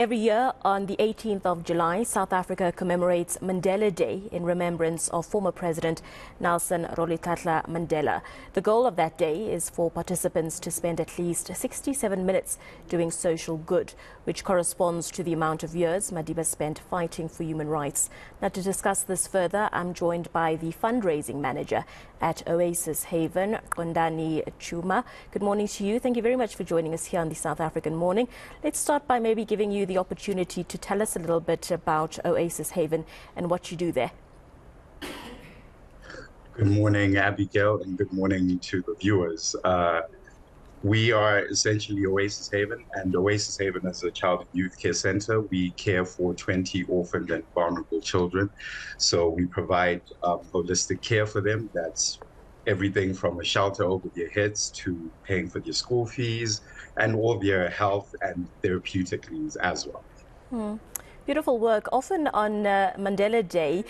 Every year on the 18th of July, South Africa commemorates Mandela Day in remembrance of former President Nelson Rolihlahla Mandela. The goal of that day is for participants to spend at least 67 minutes doing social good, which corresponds to the amount of years Madiba spent fighting for human rights. Now, to discuss this further, I'm joined by the Fundraising Manager at Oasis Haven, Qondani Tshuma. Good morning to you. Thank you very much for joining us here on the South African Morning. Let's start by maybe giving you the opportunity to tell us a little bit about Oasis Haven and what you do there. Good morning, Abigail, and good morning to the viewers. We are essentially Oasis Haven, and Oasis Haven is a child and youth care center. We care for 20 orphaned and vulnerable children. So we provide holistic care for them. That's everything from a shelter over their heads to paying for their school fees and all their health and therapeutic needs as well. Beautiful work. Often on Mandela Day,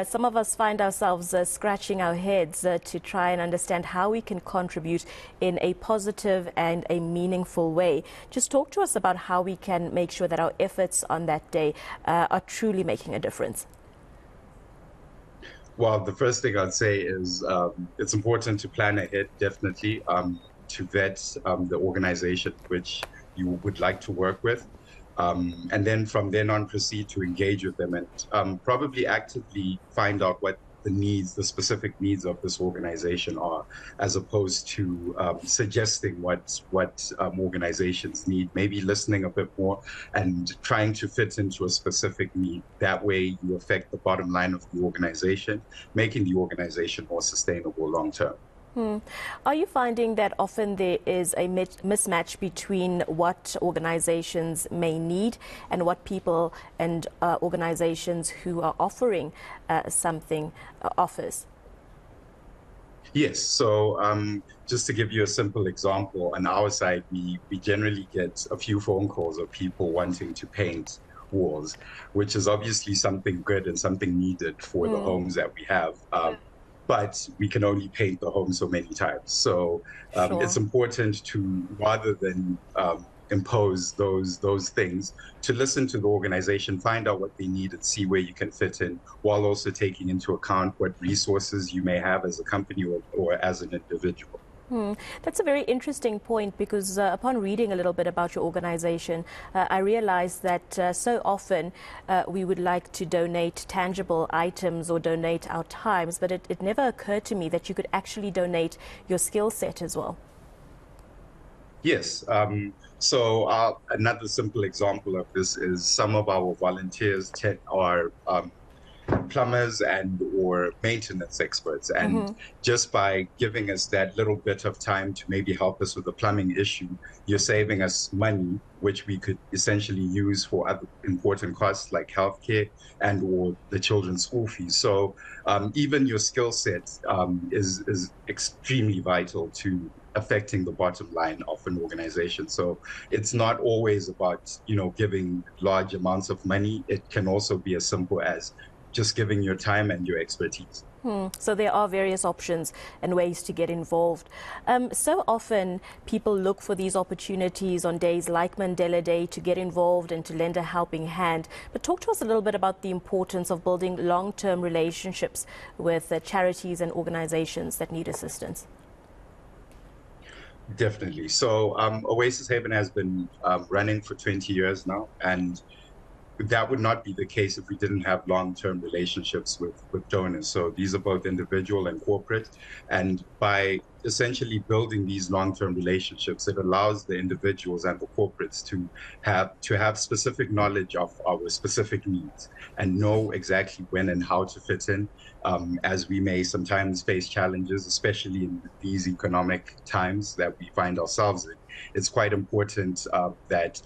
some of us find ourselves scratching our heads to try and understand how we can contribute in a positive and a meaningful way. Just talk to us about how we can make sure that our efforts on that day are truly making a difference. Well, the first thing I'd say is it's important to plan ahead, definitely, to vet the organization which you would like to work with. And then from then on proceed to engage with them and probably actively find out what the specific needs of this organization are, as opposed to suggesting what organizations need, maybe listening a bit more and trying to fit into a specific need. That way you affect the bottom line of the organization, making the organization more sustainable long term. Are you finding that often there is a mismatch between what organizations may need and what people and organizations who are offering something offers? Yes. So just to give you a simple example, on our side, we generally get a few phone calls of people wanting to paint walls, which is obviously something good and something needed for the homes that we have. But we can only paint the home so many times. So it's important to, rather than impose those things, to listen to the organization, find out what they need and see where you can fit in, while also taking into account what resources you may have as a company or as an individual. That's a very interesting point, because upon reading a little bit about your organization, I realized that so often we would like to donate tangible items or donate our times, but it never occurred to me that you could actually donate your skill set as well. Yes. So another simple example of this is some of our volunteers are plumbers and or maintenance experts, and just by giving us that little bit of time to maybe help us with the plumbing issue, you're saving us money which we could essentially use for other important costs like healthcare and or the children's school fees. So even your skill set is extremely vital to affecting the bottom line of an organization. So it's not always about, giving large amounts of money. It can also be as simple as just giving your time and your expertise. So there are various options and ways to get involved. So often people look for these opportunities on days like Mandela Day to get involved and to lend a helping hand. But talk to us a little bit about the importance of building long-term relationships with charities and organizations that need assistance. Definitely. So Oasis Haven has been running for 20 years now, and that would not be the case if we didn't have long-term relationships with donors. So these are both individual and corporate. And by essentially building these long-term relationships, it allows the individuals and the corporates to have specific knowledge of our specific needs and know exactly when and how to fit in, as we may sometimes face challenges, especially in these economic times that we find ourselves in. It's quite important that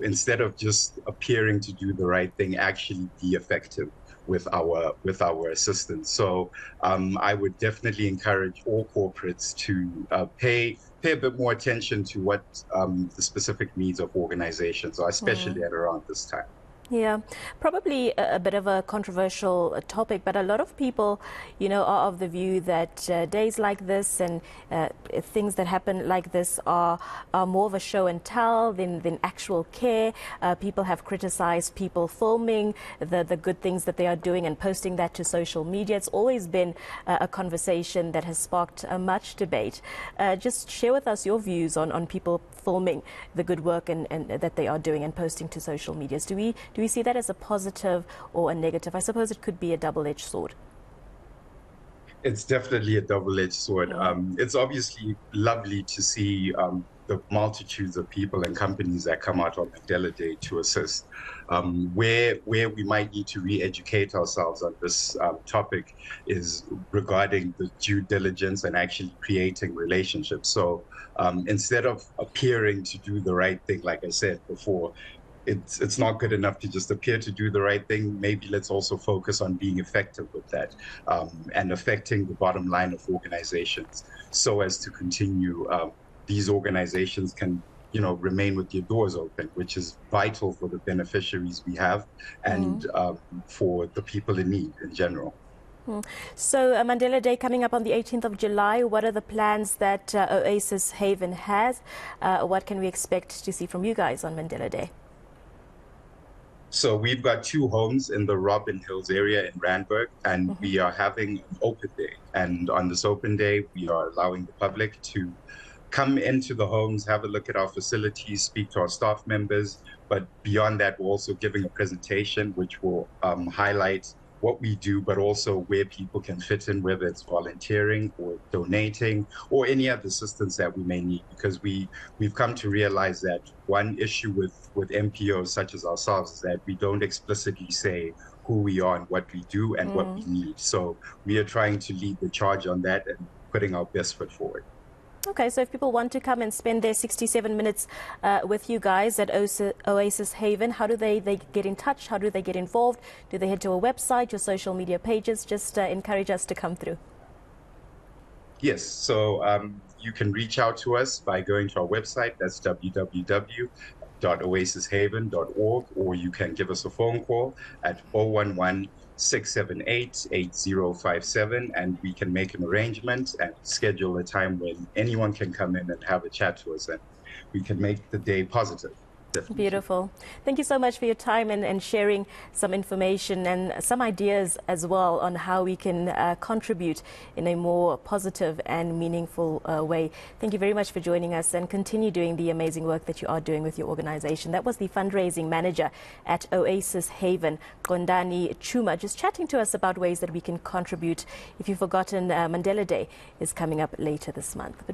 instead of just appearing to do the right thing, actually be effective with our assistance. So I would definitely encourage all corporates to pay a bit more attention to what the specific needs of organizations are, especially at around this time. Yeah, probably a bit of a controversial topic, but a lot of people, are of the view that days like this and things that happen like this are more of a show and tell than actual care. People have criticized people filming the good things that they are doing and posting that to social media. It's always been a conversation that has sparked much debate. Just share with us your views on people filming the good work and that they are doing and posting to social medias. Do we see that as a positive or a negative? I suppose it could be a double-edged sword. It's definitely a double-edged sword. It's obviously lovely to see the multitudes of people and companies that come out on Mandela Day to assist. Where we might need to re-educate ourselves on this topic is regarding the due diligence and actually creating relationships. So instead of appearing to do the right thing, like I said before, it's not good enough to just appear to do the right thing. Maybe let's also focus on being effective with that and affecting the bottom line of organizations so as to continue. These organizations can, remain with their doors open, which is vital for the beneficiaries we have and for the people in need in general. So Mandela Day coming up on the 18th of July. What are the plans that Oasis Haven has? What can we expect to see from you guys on Mandela Day? So we've got 2 homes in the Robin Hills area in Randburg, and we are having an open day. And on this open day, we are allowing the public to come into the homes, have a look at our facilities, speak to our staff members. But beyond that, we're also giving a presentation which will highlight what we do, but also where people can fit in, whether it's volunteering or donating or any other assistance that we may need, because we've come to realize that one issue with NPOs such as ourselves is that we don't explicitly say who we are and what we do and what we need. So we are trying to lead the charge on that and putting our best foot forward. Okay, so if people want to come and spend their 67 minutes with you guys at Oasis Haven, how do they get in touch? How do they get involved? Do they head to a website, your social media pages? Just encourage us to come through. Yes, so you can reach out to us by going to our website. That's www.oasishaven.org, or you can give us a phone call at 011-678-8057, and we can make an arrangement and schedule a time when anyone can come in and have a chat to us, and we can make the day positive. Definitely. Beautiful. Thank you so much for your time and sharing some information and some ideas as well on how we can contribute in a more positive and meaningful way. Thank you very much for joining us, and continue doing the amazing work that you are doing with your organization. That was the fundraising manager at Oasis Haven, Qondani Tshuma, just chatting to us about ways that we can contribute. If you've forgotten, Mandela Day is coming up later this month.